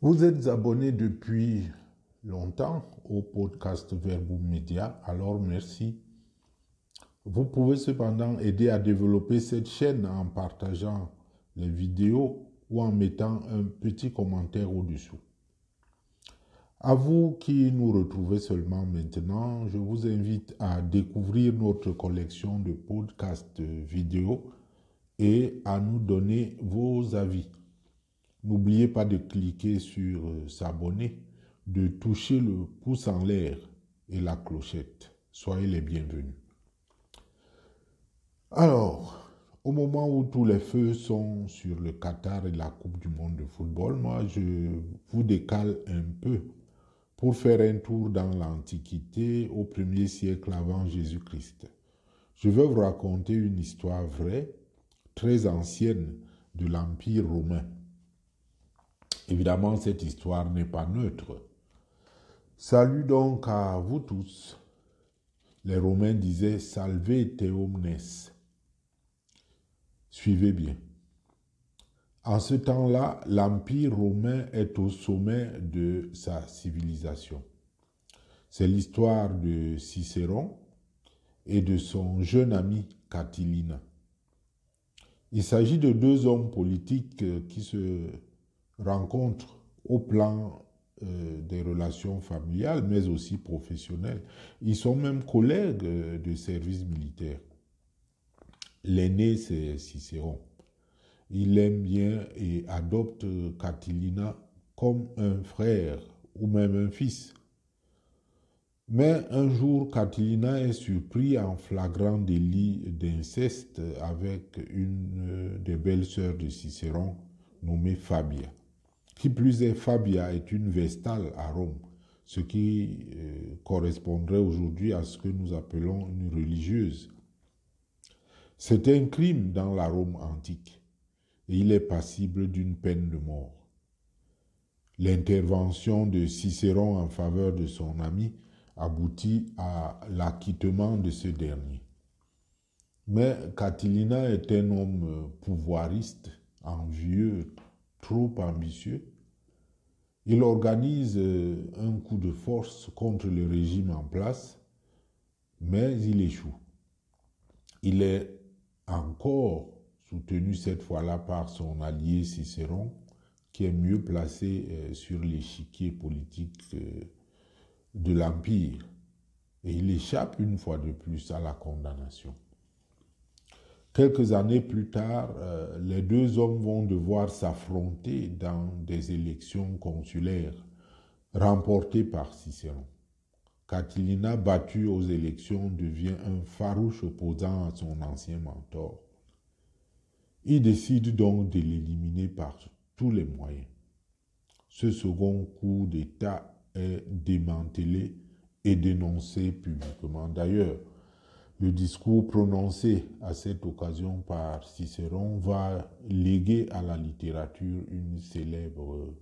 Vous êtes abonné depuis longtemps au podcast Verbum Média, alors merci. Vous pouvez cependant aider à développer cette chaîne en partageant les vidéos ou en mettant un petit commentaire au-dessous. À vous qui nous retrouvez seulement maintenant, je vous invite à découvrir notre collection de podcasts vidéo et à nous donner vos avis. N'oubliez pas de cliquer sur s'abonner, de toucher le pouce en l'air et la clochette. Soyez les bienvenus. Alors, au moment où tous les feux sont sur le Qatar et la Coupe du monde de football, moi je vous décale un peu pour faire un tour dans l'Antiquité au 1er siècle avant Jésus-Christ. Je vais vous raconter une histoire vraie, très ancienne, de l'Empire romain. Évidemment, cette histoire n'est pas neutre. Salut donc à vous tous. Les Romains disaient « Salve te omnes ». Suivez bien. En ce temps-là, l'Empire romain est au sommet de sa civilisation. C'est l'histoire de Cicéron et de son jeune ami Catilina. Il s'agit de deux hommes politiques qui se rencontrent au plan des relations familiales, mais aussi professionnelles. Ils sont même collègues de service militaire. L'aîné, c'est Cicéron. Il aime bien et adopte Catilina comme un frère ou même un fils. Mais un jour, Catilina est surpris en flagrant délit d'inceste avec une des belles-sœurs de Cicéron, nommée Fabia. Qui plus est, Fabia est une vestale à Rome, ce qui correspondrait aujourd'hui à ce que nous appelons une religieuse. C'est un crime dans la Rome antique et il est passible d'une peine de mort. L'intervention de Cicéron en faveur de son ami aboutit à l'acquittement de ce dernier. Mais Catilina est un homme pouvoiriste, envieux, trop ambitieux. Il organise un coup de force contre le régime en place, mais il échoue. Il est encore soutenu cette fois-là par son allié Cicéron, qui est mieux placé sur l'échiquier politique de l'Empire. Et il échappe une fois de plus à la condamnation. Quelques années plus tard, les deux hommes vont devoir s'affronter dans des élections consulaires remportées par Cicéron. Catilina, battu aux élections, devient un farouche opposant à son ancien mentor. Il décide donc de l'éliminer par tous les moyens. Ce second coup d'État est démantelé et dénoncé publiquement. D'ailleurs, le discours prononcé à cette occasion par Cicéron va léguer à la littérature une célèbre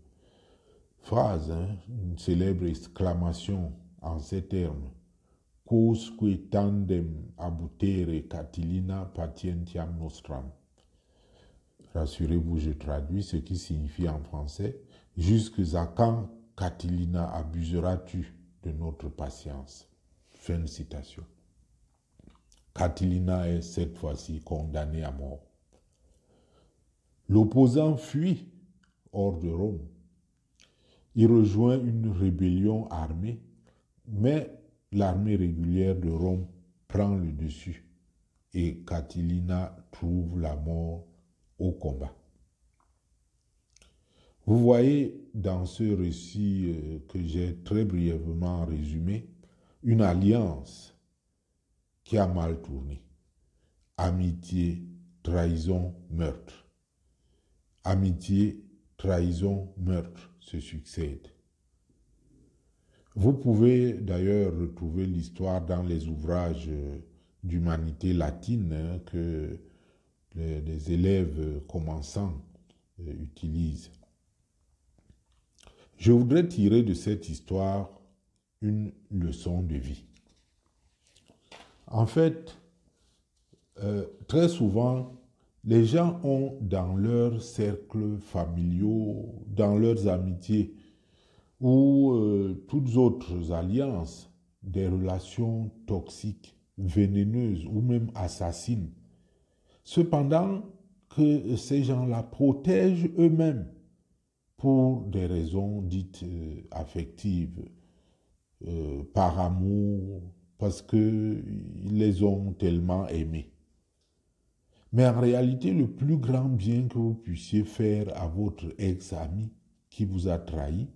phrase, une célèbre exclamation en ces termes. Quousque tandem abutere Catilina patientiam nostram. Rassurez-vous, je traduis ce qui signifie en français « Jusque à quand, Catilina, abuseras-tu de notre patience ?» Fin de citation. Catilina est cette fois-ci condamné à mort. L'opposant fuit hors de Rome. Il rejoint une rébellion armée, mais l'armée régulière de Rome prend le dessus et Catilina trouve la mort au combat. Vous voyez dans ce récit que j'ai très brièvement résumé, une alliance qui a mal tourné. Amitié, trahison, meurtre. Amitié, trahison, meurtre se succèdent. Vous pouvez d'ailleurs retrouver l'histoire dans les ouvrages d'humanité latine que les élèves commençants utilisent. Je voudrais tirer de cette histoire une leçon de vie. En fait, très souvent, Les gens ont dans leurs cercles familiaux, dans leurs amitiés ou toutes autres alliances, des relations toxiques, vénéneuses ou même assassines. Cependant que ces gens-là protègent eux-mêmes pour des raisons dites affectives, par amour, parce qu'ils les ont tellement aimés. Mais en réalité, le plus grand bien que vous puissiez faire à votre ex-ami qui vous a trahi,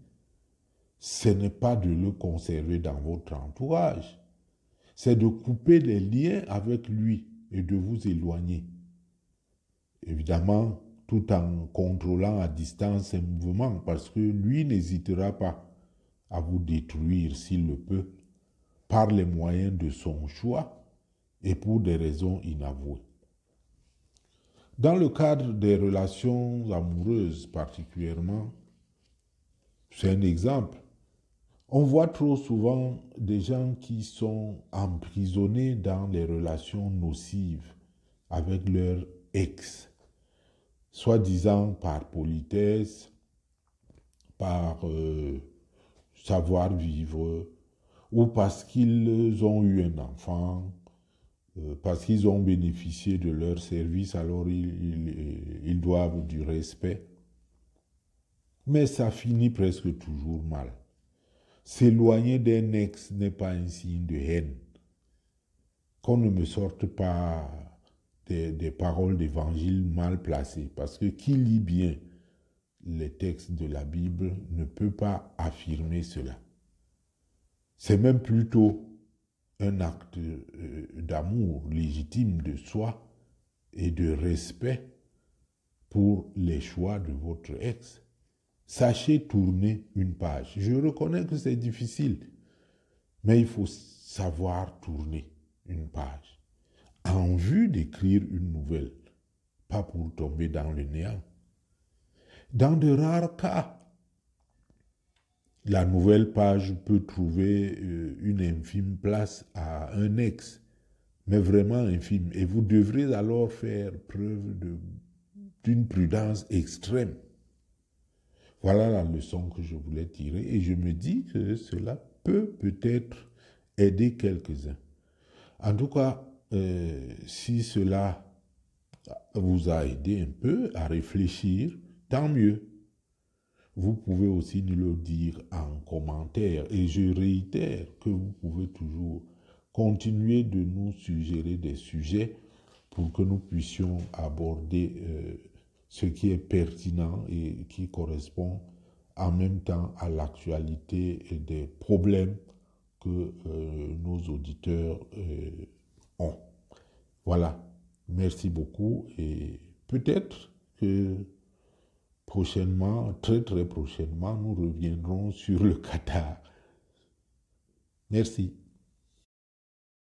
ce n'est pas de le conserver dans votre entourage, c'est de couper les liens avec lui et de vous éloigner. Évidemment, tout en contrôlant à distance ses mouvements, parce que lui n'hésitera pas à vous détruire s'il le peut, par les moyens de son choix et pour des raisons inavouées. Dans le cadre des relations amoureuses particulièrement, c'est un exemple. On voit trop souvent des gens qui sont emprisonnés dans les relations nocives avec leur ex, soi-disant par politesse, par savoir-vivre, ou parce qu'ils ont eu un enfant, parce qu'ils ont bénéficié de leur service, alors ils doivent du respect. Mais ça finit presque toujours mal. S'éloigner d'un ex n'est pas un signe de haine. Qu'on ne me sorte pas des paroles d'évangile mal placées, parce que qui lit bien les textes de la Bible ne peut pas affirmer cela. C'est même plutôt un acte d'amour légitime de soi et de respect pour les choix de votre ex. Sachez tourner une page. Je reconnais que c'est difficile, mais il faut savoir tourner une page en vue d'écrire une nouvelle, pas pour tomber dans le néant. Dans de rares cas, la nouvelle page peut trouver une infime place à un ex, mais vraiment infime. Et vous devrez alors faire preuve d'une prudence extrême. Voilà la leçon que je voulais tirer et je me dis que cela peut peut-être aider quelques-uns. En tout cas, si cela vous a aidé un peu à réfléchir, tant mieux. Vous pouvez aussi nous le dire en commentaire et je réitère que vous pouvez toujours continuer de nous suggérer des sujets pour que nous puissions aborder ce qui est pertinent et qui correspond en même temps à l'actualité et des problèmes que nos auditeurs ont. Voilà, merci beaucoup et peut-être que prochainement, très très prochainement, nous reviendrons sur le Qatar. Merci.